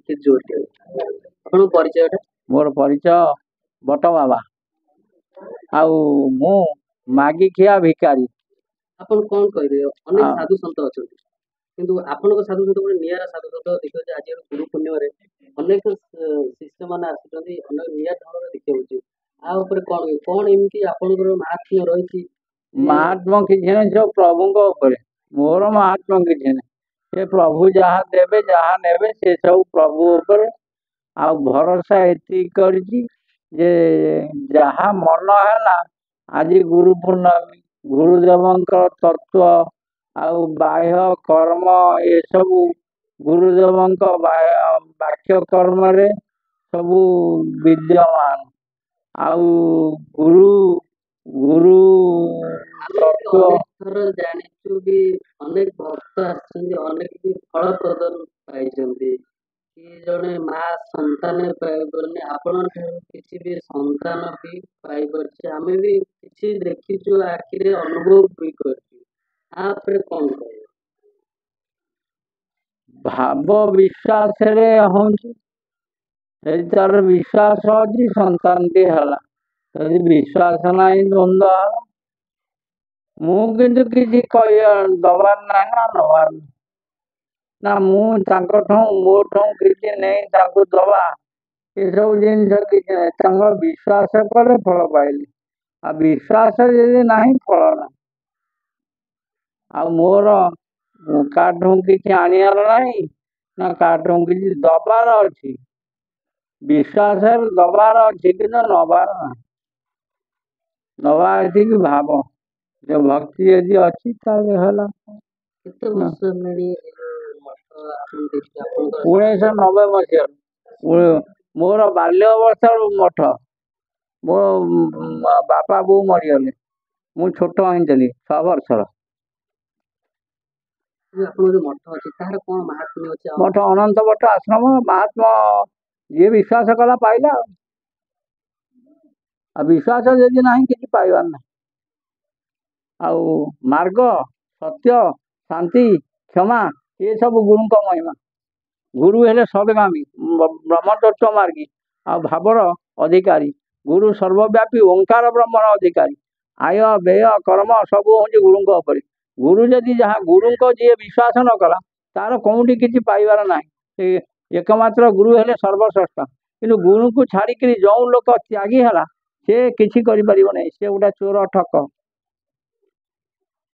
ଆପଣଙ୍କ ପରିଚୟଟା? ମୋର ପରିଚୟ ବଟ ବାବା ଆଉ ମୁଁ ମାଗିଖିଆ ଭିକାରୀ। ଆପଣ କଣ କହିବେ? ଅନେକ ଆଉ ସାଧୁ ସନ୍ଥ ଅଛନ୍ତି, କିନ୍ତୁ ଆପଣଙ୍କ ସାଧୁ ସନ୍ଥ ଗୋଟେ ନିଆରା ସାଧୁ ସନ୍ଥ ଦେଖିବାକୁ ଆଜି ଗୁରୁ ପୂର୍ଣ୍ଣିମାରେ ଅନେକ ଶିଷ୍ୟମାନେ ଆସୁଛନ୍ତି, ଅନେକ ନିଆରା ଢଙ୍ଗରେ ଦେଖିବାକୁ। ଆ ଉପରେ କଣ ଏମିତି ଆପଣଙ୍କର ମାହାତ୍ମ୍ୟ ରହିଛି? ମାହାତ୍ମ୍ୟ କିଛି ନାହିଁ, ସବୁ ପ୍ରଭୁଙ୍କ ଉପରେ। ମୋର ମାହାତ୍ମ୍ୟ କିଛି ନାହିଁ, ସେ ପ୍ରଭୁ ଯାହା ଦେବେ ଯାହା ନେବେ ସେ ସବୁ ପ୍ରଭୁ ଉପରେ। ଆଉ ଭରସା ଏତିକି କରିଛି ଯେ ଯାହା ମନ ହେଲା, ଆଜି ଗୁରୁ ପୂର୍ଣ୍ଣମୀ, ଗୁରୁଦେବଙ୍କ ତତ୍ଵ ଆଉ ବାହ୍ୟ କର୍ମ ଏସବୁ ଗୁରୁଦେବଙ୍କ ବାକ୍ୟ କର୍ମରେ ସବୁ ବିଦ୍ୟମାନ। ଆଉ ଗୁରୁ ଗୁରୁ ତତ୍ଵ ଅନେକ ଥର ଜାଣିଛୁ ବି, ଅନେକ ଭକ୍ତ ଆସିଛନ୍ତି, ଅନେକ ବି ଫଳ ପ୍ରଦାନ ପାଇଛନ୍ତି। କି ଜଣେ ମା ସନ୍ତାନ ପାଇପାରୁନି, ଆପଣଙ୍କ କିଛି ବି ସନ୍ତାନ ବି ପାଇପାରୁଛି, ଆମେ ବି କିଛି ଦେଖିଛୁ, ଆଖିରେ ଅନୁଭବ ବି କରିଛୁ। ଆ ଉପରେ କଣ କହିବ? ଭାବ ବିଶ୍ୱାସରେ ହଉଛି। ଯଦି ତାର ବିଶ୍ୱାସ ଅଛି ସନ୍ତାନଟି ହେଲା, ଯଦି ବିଶ୍ୱାସ ନାହିଁ ଦ୍ୱନ୍ଦ୍ୱ ହେଲା। ମୁଁ କିନ୍ତୁ କିଛି ଦବାର ନାହିଁ ନା ନବାର ନାହିଁ, ନା ମୁଁ ତାଙ୍କଠୁ ମୋଠୁ କିଛି ନେଇ ତାଙ୍କୁ ଦବା ଏସବୁ ଜିନିଷ କିଛି ନାହିଁ। ତାଙ୍କ ବିଶ୍ୱାସ କଲେ ଫଳ ପାଇଲି, ଆଉ ବିଶ୍ୱାସ ଯଦି ନାହିଁ ଫଳ ନାହିଁ। ଆଉ ମୋର କାହାଠୁ କିଛି ଆଣିବାର ନାହିଁ, ନା କାହାଠୁ କିଛି ଦବାର ଅଛି। ବିଶ୍ୱାସରେ ଦବାର ଅଛି, କିନ୍ତୁ ନବାର ନାହିଁ। ନବା ଏତିକି ଭାବ, ଯେ ଭକ୍ତି ଯଦି ଅଛି ତାହେଲେ ହେଲା। କେତେ ବର୍ଷ ହେଲାଣି ମଠ ଆପଣ ଦେଖିଲେ? ଆପଣଙ୍କର 1990 ମସିହାରୁ ମୋର ବାଲ୍ୟ ଅବସ୍ଥାରୁ ମଠ। ମୋ ବାପା ବୋଉ ମରିଗଲେ, ମୁଁ ଛୋଟ ହେଇଥିଲି 6 ବର୍ଷର। ଆପଣଙ୍କ ଯୋଉ ମଠ ଅଛି ତାହାର କଣ ମାହାତ୍ମ୍ୟ ଅଛି? ମଠ ଅନନ୍ତ ମଠ ଆଶ୍ରମ ମାହାତ୍ମ୍ୟ ଯିଏ ବିଶ୍ୱାସ କଲା ପାଇଲା, ଆଉ ବିଶ୍ୱାସ ଯଦି ନାହିଁ କିଛି ପାଇବାର ନାହିଁ। ଆଉ ମାର୍ଗ, ସତ୍ୟ, ଶାନ୍ତି, କ୍ଷମା ଏସବୁ ଗୁରୁଙ୍କ ମହିମା। ଗୁରୁ ହେଲେ ସଦଗାମୀ, ବ୍ରହ୍ମତତ୍ତ୍ୱ ମାର୍ଗୀ ଆଉ ଭାବର ଅଧିକାରୀ। ଗୁରୁ ସର୍ବବ୍ୟାପୀ ଓଙ୍କାର ବ୍ରହ୍ମର ଅଧିକାରୀ। ଆୟ ବ୍ୟୟ କର୍ମ ସବୁ ହେଉଛି ଗୁରୁଙ୍କ ଉପରେ। ଗୁରୁ ଯଦି ଗୁରୁଙ୍କ ଯିଏ ବିଶ୍ୱାସ ନ କଲା, ତାର କୋଉଠି କିଛି ପାଇବାର ନାହିଁ। ଏକମାତ୍ର ଗୁରୁ ହେଲେ ସର୍ବଶ୍ରେଷ୍ଠ। କିନ୍ତୁ ଗୁରୁଙ୍କୁ ଛାଡ଼ିକିରି ଯେଉଁ ଲୋକ ତ୍ୟାଗୀ ହେଲା, ସେ କିଛି କରିପାରିବ ନାହିଁ, ସେ ଗୋଟେ ଚୋର ଠକ।